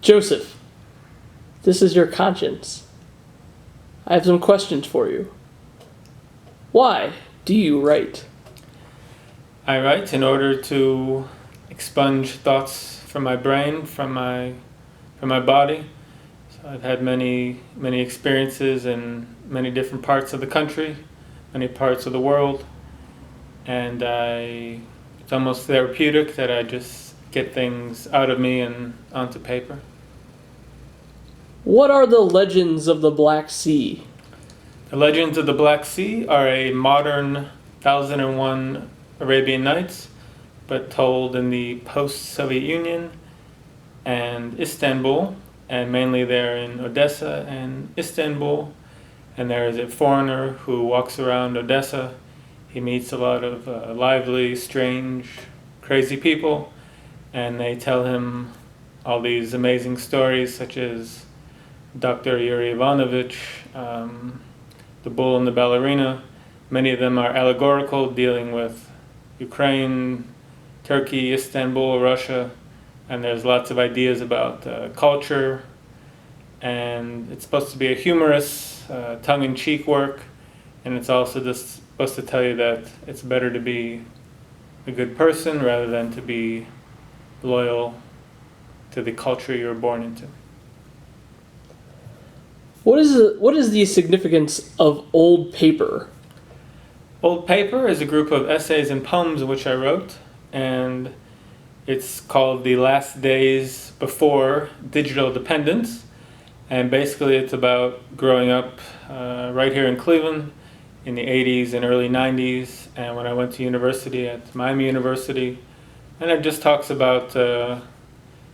Joseph, this is your conscience. I have some questions for you. Why do you write? I write in order to expunge thoughts from my brain, from my body. So I've had many experiences in many different parts of the country, many parts of the world, and it's almost therapeutic that I just get things out of me and onto paper. What are the legends of the Black Sea? The Legends of the Black Sea are a modern 1001 Arabian Nights, but told in the post-Soviet Union and Istanbul, and mainly they're in Odessa and Istanbul. And there is a foreigner who walks around Odessa. He meets a lot of lively, strange, crazy people, and they tell him all these amazing stories, such as Dr. Yuri Ivanovich, the bull and the ballerina. Many of them are allegorical, dealing with Ukraine, Turkey, Istanbul, Russia, and there's lots of ideas about culture, and it's supposed to be a humorous, tongue-in-cheek work, and it's also just supposed to tell you that it's better to be a good person rather than to be loyal to the culture you were born into. What is the significance of old paper? Old Paper is a group of essays and poems which I wrote, and it's called The Last Days Before Digital Dependence, and basically it's about growing up right here in Cleveland in the 80s and early 90s, and when I went to university at Miami University, and it just talks about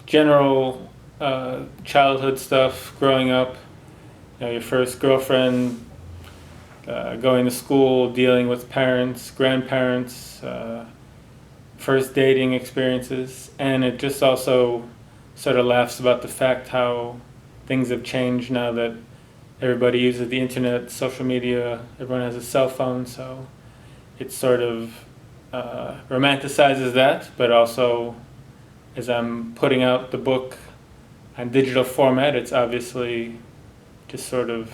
general childhood stuff, growing up, your first girlfriend, going to school, dealing with parents, grandparents, first dating experiences, and it just also sort of laughs about the fact how things have changed now that everybody uses the internet, social media, everyone has a cell phone, so it sort of romanticizes that, but also as I'm putting out the book on digital format, it's obviously just sort of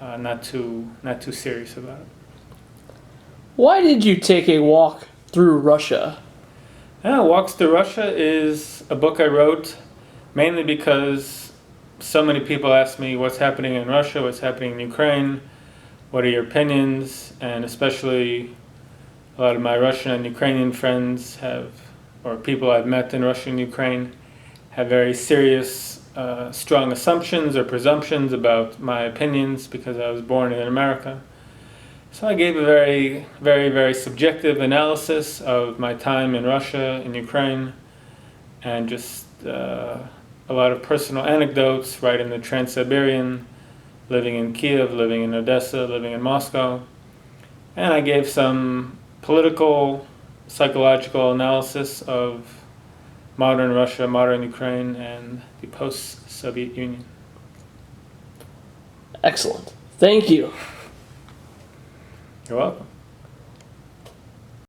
not too serious about it. Why did you take a walk through Russia? Walks Through Russia is a book I wrote mainly because so many people ask me what's happening in Russia, what's happening in Ukraine, what are your opinions, and especially a lot of my Russian and Ukrainian friends or people I've met in Russia and Ukraine, have very serious strong assumptions or presumptions about my opinions because I was born in America. So I gave a very, very, very subjective analysis of my time in Russia, in Ukraine, and just a lot of personal anecdotes, right in the Trans-Siberian, living in Kiev, living in Odessa, living in Moscow. And I gave some political, psychological analysis of modern Russia, modern Ukraine, and the post-Soviet Union. Excellent. Thank you. You're welcome.